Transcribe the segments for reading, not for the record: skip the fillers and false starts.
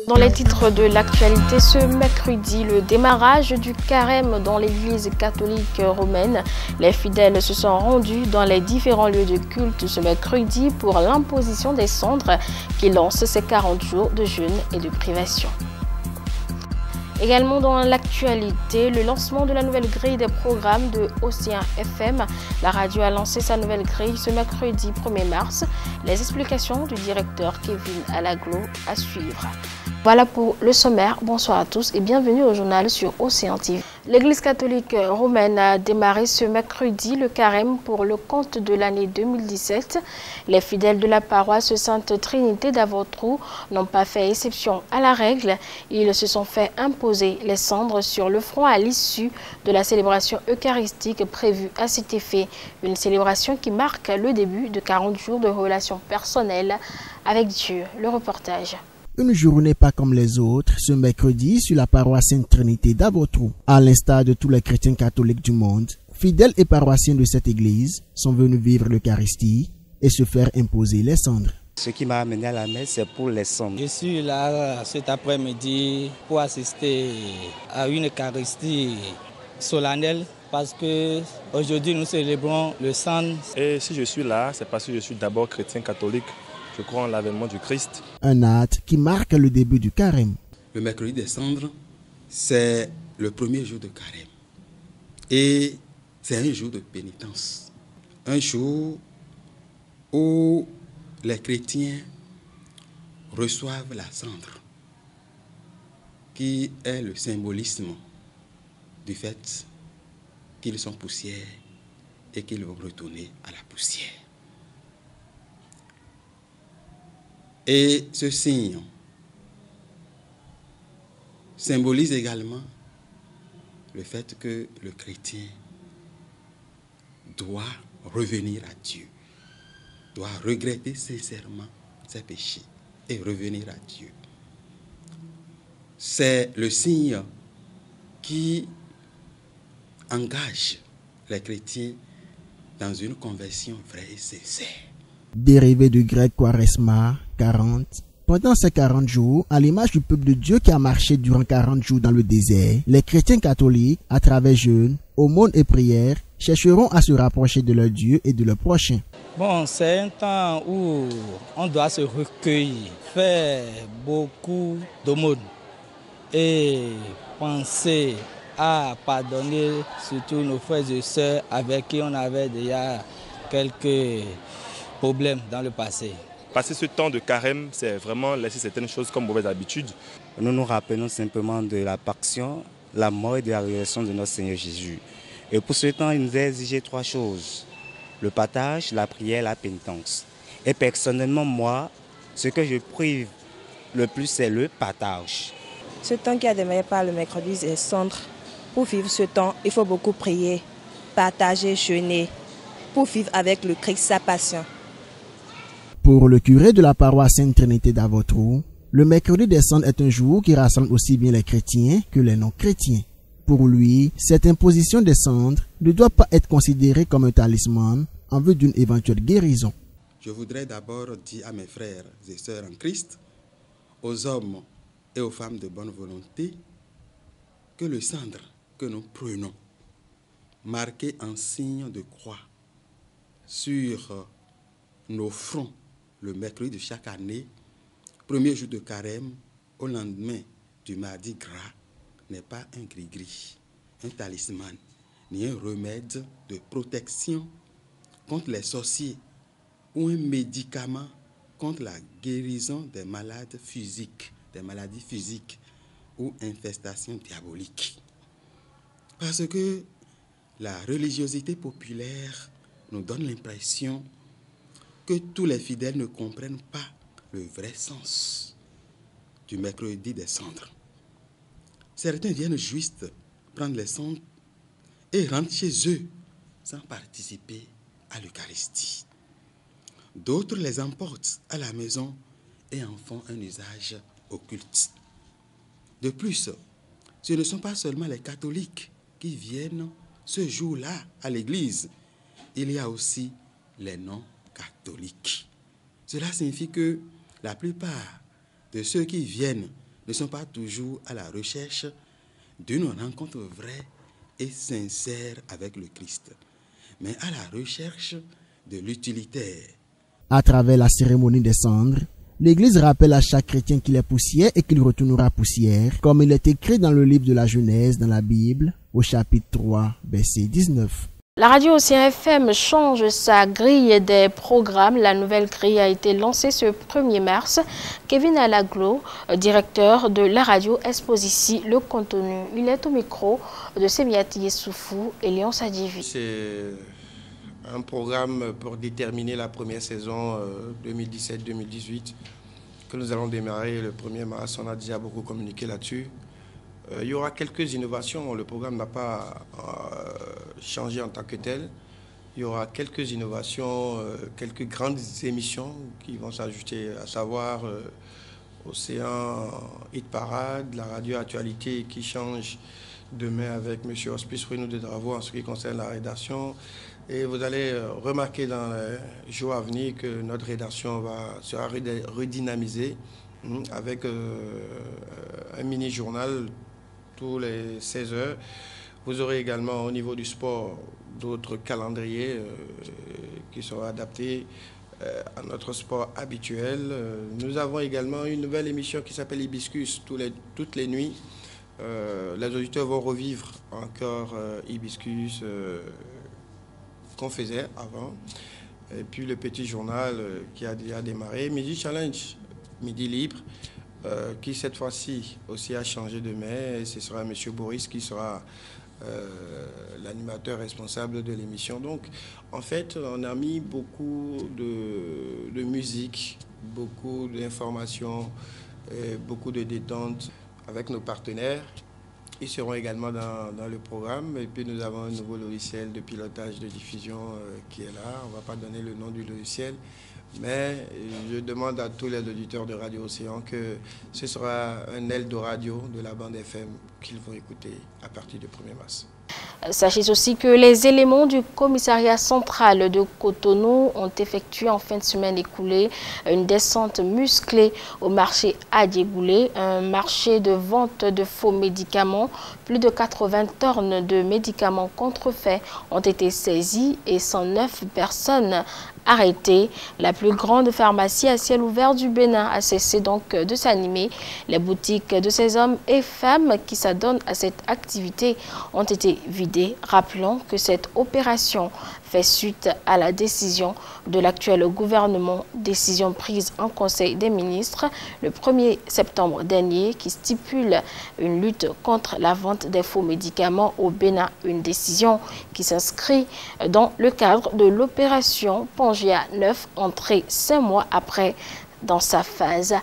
Dans les titres de l'actualité, ce mercredi, le démarrage du carême dans l'église catholique romaine. Les fidèles se sont rendus dans les différents lieux de culte ce mercredi pour l'imposition des cendres qui lance ces 40 jours de jeûne et de privation. Également dans l'actualité, le lancement de la nouvelle grille des programmes de Océan FM. La radio a lancé sa nouvelle grille ce mercredi 1er mars. Les explications du directeur Kevin Alaglo à suivre. Voilà pour le sommaire. Bonsoir à tous et bienvenue au journal sur Océan TV. L'Église catholique romaine a démarré ce mercredi le carême pour le compte de l'année 2017. Les fidèles de la paroisse Sainte Trinité d'Avotrou n'ont pas fait exception à la règle. Ils se sont fait imposer les cendres sur le front à l'issue de la célébration eucharistique prévue à cet effet. Une célébration qui marque le début de 40 jours de relations personnelles avec Dieu. Le reportage. Une journée pas comme les autres, ce mercredi sur la paroisse Sainte Trinité d'Avotrou. À l'instar de tous les chrétiens catholiques du monde, fidèles et paroissiens de cette église sont venus vivre l'Eucharistie et se faire imposer les cendres. Ce qui m'a amené à la messe, c'est pour les cendres. Je suis là cet après-midi pour assister à une Eucharistie solennelle parce que aujourd'hui nous célébrons le sang. Et si je suis là, c'est parce que je suis d'abord chrétien catholique. Je crois en l'avènement du Christ. Un acte qui marque le début du carême. Le mercredi des cendres, c'est le premier jour de carême. Et c'est un jour de pénitence. Un jour où les chrétiens reçoivent la cendre, qui est le symbolisme du fait qu'ils sont poussière et qu'ils vont retourner à la poussière. Et ce signe symbolise également le fait que le chrétien doit revenir à Dieu, doit regretter sincèrement ses péchés et revenir à Dieu. C'est le signe qui engage les chrétiens dans une conversion vraie et sincère. Dérivé du grec quaresma, 40. Pendant ces 40 jours, à l'image du peuple de Dieu qui a marché durant 40 jours dans le désert, les chrétiens catholiques, à travers jeûne, aumône et prière, chercheront à se rapprocher de leur Dieu et de leur prochain. Bon, c'est un temps où on doit se recueillir, faire beaucoup d'aumônes et penser à pardonner surtout nos frères et sœurs avec qui on avait déjà quelques problèmes dans le passé. Passer ce temps de carême, c'est vraiment laisser certaines choses comme mauvaise habitude. Nous nous rappelons simplement de la passion, la mort et de la résurrection de notre Seigneur Jésus. Et pour ce temps, il nous a exigé 3 choses. Le partage, la prière, la pénitence. Et personnellement, moi, ce que je prive le plus, c'est le partage. Ce temps qui a démarré par le mercredi des cendres, pour vivre ce temps, il faut beaucoup prier, partager, jeûner, pour vivre avec le Christ sa passion. Pour le curé de la paroisse Sainte Trinité d'Avotrou, le mercredi des cendres est un jour qui rassemble aussi bien les chrétiens que les non-chrétiens. Pour lui, cette imposition des cendres ne doit pas être considérée comme un talisman en vue d'une éventuelle guérison. Je voudrais d'abord dire à mes frères et sœurs en Christ, aux hommes et aux femmes de bonne volonté, que le cendre que nous prenons, marqué en signe de croix sur nos fronts, le mercredi de chaque année, premier jour de carême, au lendemain du mardi gras, n'est pas un gris-gris, un talisman, ni un remède de protection contre les sorciers ou un médicament contre la guérison des malades physiques, des maladies physiques ou infestations diaboliques. Parce que la religiosité populaire nous donne l'impression que tous les fidèles ne comprennent pas le vrai sens du mercredi des cendres. Certains viennent juste prendre les cendres et rentrent chez eux sans participer à l'Eucharistie. D'autres les emportent à la maison et en font un usage occulte. De plus, ce ne sont pas seulement les catholiques qui viennent ce jour-là à l'église. Il y a aussi les non-catholiques. Cela signifie que la plupart de ceux qui viennent ne sont pas toujours à la recherche d'une rencontre vraie et sincère avec le Christ, mais à la recherche de l'utilitaire. À travers la cérémonie des cendres, l'Église rappelle à chaque chrétien qu'il est poussière et qu'il retournera poussière, comme il est écrit dans le livre de la Genèse dans la Bible, au chapitre 3, verset 19. La radio Océan FM change sa grille des programmes. La nouvelle grille a été lancée ce 1er mars. Kevin Alaglo, directeur de la radio, expose ici le contenu. Il est au micro de Semiati Yessoufou et Léon Sadivi. C'est un programme pour déterminer la première saison 2017-2018 que nous allons démarrer le 1er mars. On a déjà beaucoup communiqué là-dessus. Il y aura quelques innovations. Le programme n'a pas changé en tant que tel. Il y aura quelques innovations, quelques grandes émissions qui vont s'ajouter, à savoir Océan Hit Parade, la radio Actualité qui change demain avec M. Hospice Renou de Dravo en ce qui concerne la rédaction. Et vous allez remarquer dans les jours à venir que notre rédaction sera redynamisée avec un mini-journal tous les 16 heures. Vous aurez également au niveau du sport d'autres calendriers qui seront adaptés à notre sport habituel. Nous avons également une nouvelle émission qui s'appelle Hibiscus toutes les nuits. Les auditeurs vont revivre encore Hibiscus qu'on faisait avant. Et puis le petit journal qui a déjà démarré. Midi Challenge, Midi Libre, qui cette fois-ci aussi a changé de main. Et ce sera M. Boris qui sera l'animateur responsable de l'émission. Donc, en fait, on a mis beaucoup de musique, beaucoup d'informations, beaucoup de détente avec nos partenaires. Ils seront également dans le programme. Et puis, nous avons un nouveau logiciel de pilotage de diffusion qui est là. On ne va pas donner le nom du logiciel. Mais je demande à tous les auditeurs de Radio Océan que ce sera un Eldorado de la bande FM qu'ils vont écouter à partir du 1er mars. Sachez aussi que les éléments du commissariat central de Cotonou ont effectué en fin de semaine écoulée une descente musclée au marché Adjegoulé, un marché de vente de faux médicaments. Plus de 80 tonnes de médicaments contrefaits ont été saisies et 109 personnes arrêtées. La plus grande pharmacie à ciel ouvert du Bénin a cessé donc de s'animer. Les boutiques de ces hommes et femmes qui s'adonnent à cette activité ont été vidées. Rappelons que cette opération fait suite à la décision de l'actuel gouvernement, décision prise en Conseil des ministres le 1er septembre dernier qui stipule une lutte contre la vente des faux médicaments au Bénin. Une décision qui s'inscrit dans le cadre de l'opération Pangea 9, entrée 5 mois après dans sa phase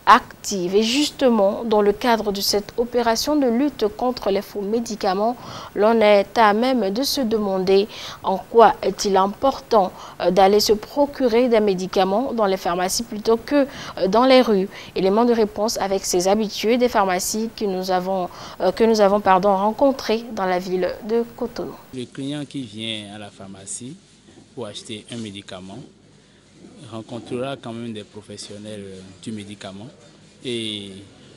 active. Et justement, dans le cadre de cette opération de lutte contre les faux médicaments, l'on est à même de se demander en quoi est-il important d'aller se procurer des médicaments dans les pharmacies plutôt que dans les rues. Élément de réponse avec ces habitués des pharmacies que nous avons rencontrés dans la ville de Cotonou. Le client qui vient à la pharmacie pour acheter un médicament rencontrera quand même des professionnels du médicament et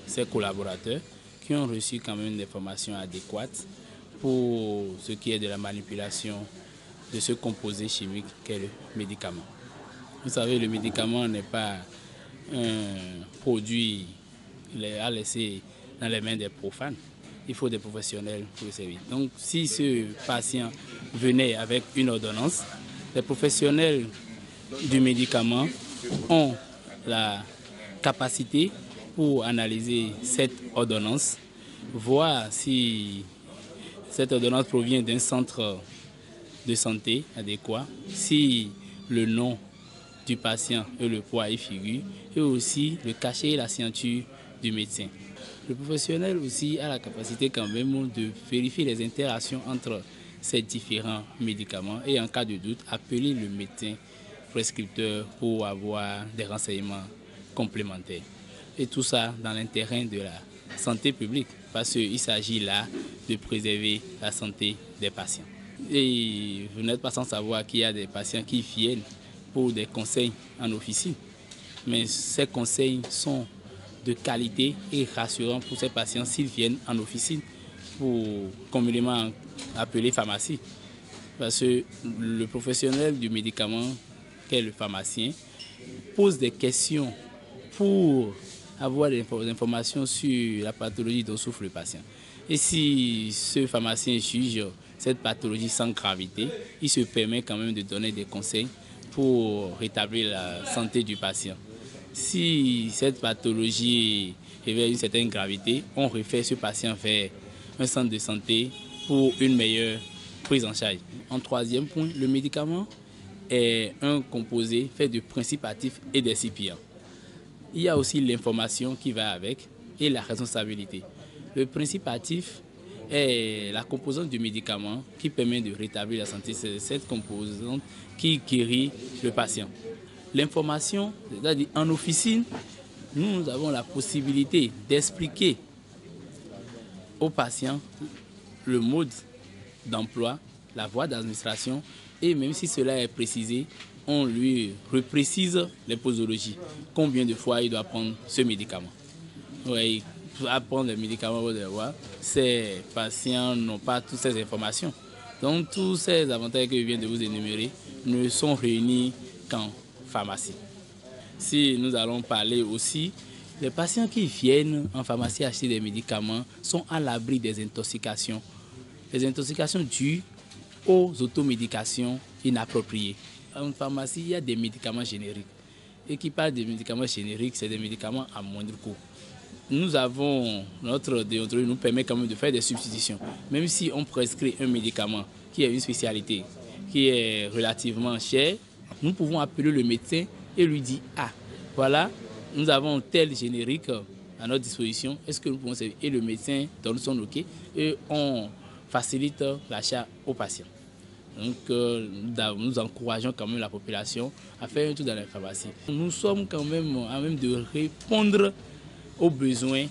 ses collaborateurs qui ont reçu quand même des formations adéquates pour ce qui est de la manipulation de ce composé chimique qu'est le médicament. Vous savez, le médicament n'est pas un produit à laisser dans les mains des profanes. Il faut des professionnels pour le servir. Donc, si ce patient venait avec une ordonnance, les professionnels du médicament ont la capacité pour analyser cette ordonnance, voir si cette ordonnance provient d'un centre de santé adéquat, si le nom du patient et le poids y figurent, et aussi le cachet et la signature du médecin. Le professionnel aussi a la capacité quand même de vérifier les interactions entre ces différents médicaments et en cas de doute, appeler le médecin prescripteur pour avoir des renseignements complémentaires. Et tout ça dans l'intérêt de la santé publique, parce qu'il s'agit là de préserver la santé des patients. Et vous n'êtes pas sans savoir qu'il y a des patients qui viennent pour des conseils en officine. Mais ces conseils sont de qualité et rassurant pour ces patients s'ils viennent en officine, pour communément appelé pharmacie. Parce que le professionnel du médicament, qu'est le pharmacien, pose des questions pour avoir des informations sur la pathologie dont souffre le patient. Et si ce pharmacien juge cette pathologie sans gravité, il se permet quand même de donner des conseils pour rétablir la santé du patient. Si cette pathologie révèle une certaine gravité, on réfère ce patient vers un centre de santé pour une meilleure prise en charge. En troisième point, le médicament est un composé fait de principes actifs et d'excipients. Il y a aussi l'information qui va avec et la responsabilité. Le principe actif est la composante du médicament qui permet de rétablir la santé. C'est cette composante qui guérit le patient. L'information, c'est-à-dire en officine, nous avons la possibilité d'expliquer au patient le mode d'emploi, la voie d'administration, et même si cela est précisé, on lui reprécise les posologies. Combien de fois il doit prendre ce médicament. Oui, à prendre le médicament, ces patients n'ont pas toutes ces informations. Donc tous ces avantages que je viens de vous énumérer ne sont réunis qu'en pharmacie. Si nous allons parler aussi, les patients qui viennent en pharmacie acheter des médicaments sont à l'abri des intoxications. Les intoxications dues aux automédications inappropriées. En pharmacie, il y a des médicaments génériques. Et qui parle des médicaments génériques, c'est des médicaments à moindre coût. Nous avons, notre déontologie nous permet quand même de faire des substitutions. Même si on prescrit un médicament qui a une spécialité, qui est relativement cher, nous pouvons appeler le médecin et lui dire « Ah, voilà, nous avons tel générique à notre disposition, est-ce que nous pouvons servir ?» Et le médecin donne son OK et on facilite l'achat aux patients. Donc nous encourageons quand même la population à faire un tour dans les pharmacies. Nous sommes quand même à même de répondre aux besoins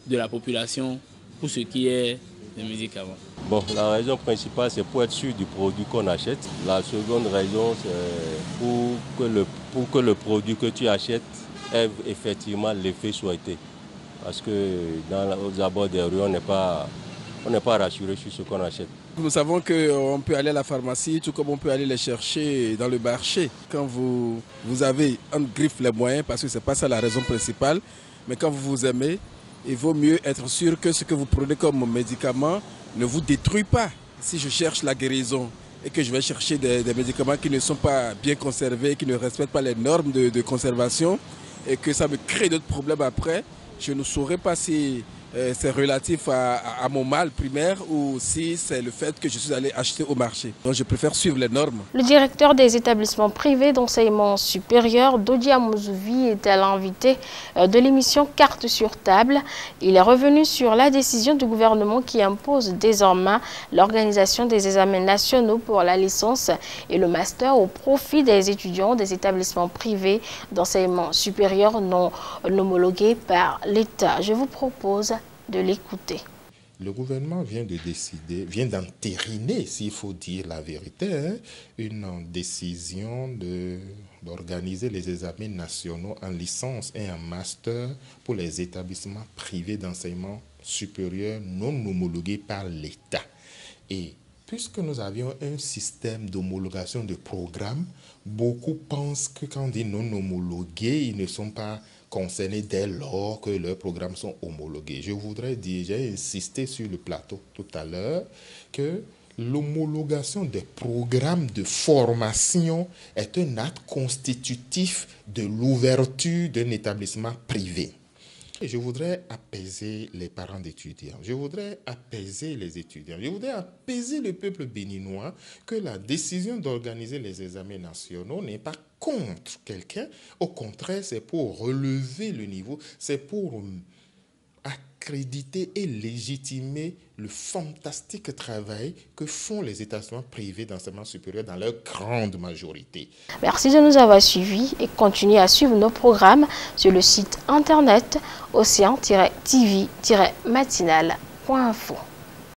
de la population pour ce qui est des médicaments. Bon, la raison principale, c'est pour être sûr du produit qu'on achète. La seconde raison, c'est pour que le produit que tu achètes ait effectivement l'effet souhaité. Parce que aux abords des rues, on n'est pas rassuré sur ce qu'on achète. Nous savons qu'on peut aller à la pharmacie, tout comme on peut aller les chercher dans le marché. Quand vous avez en griffe les moyens, parce que ce n'est pas ça la raison principale, mais quand vous vous aimez, il vaut mieux être sûr que ce que vous prenez comme médicament ne vous détruit pas. Si je cherche la guérison et que je vais chercher des médicaments qui ne sont pas bien conservés, qui ne respectent pas les normes de conservation et que ça me crée d'autres problèmes après, je ne saurais pas si c'est relatif à mon mal primaire ou si c'est le fait que je suis allé acheter au marché. Donc je préfère suivre les normes. Le directeur des établissements privés d'enseignement supérieur, Dodia Mouzouvi, était l'invité de l'émission Carte sur table. Il est revenu sur la décision du gouvernement qui impose désormais l'organisation des examens nationaux pour la licence et le master au profit des étudiants des établissements privés d'enseignement supérieur non homologués par l'État. Je vous propose de l'écouter. Le gouvernement vient d'entériner, s'il faut dire la vérité, une décision d'organiser les examens nationaux en licence et en master pour les établissements privés d'enseignement supérieur non homologués par l'État. Et puisque nous avions un système d'homologation de programmes, beaucoup pensent que quand on dit non homologués, ils ne sont pas concernés dès lors que leurs programmes sont homologués. Je voudrais dire, j'ai insisté sur le plateau tout à l'heure, que l'homologation des programmes de formation est un acte constitutif de l'ouverture d'un établissement privé. Et je voudrais apaiser les parents d'étudiants, je voudrais apaiser les étudiants, je voudrais apaiser le peuple béninois que la décision d'organiser les examens nationaux n'est pas contre quelqu'un. Au contraire, c'est pour relever le niveau, c'est pour accréditer et légitimer le fantastique travail que font les établissements privés d'enseignement supérieur dans leur grande majorité. Merci de nous avoir suivis et continuez à suivre nos programmes sur le site internet océan-tv-matinal.info.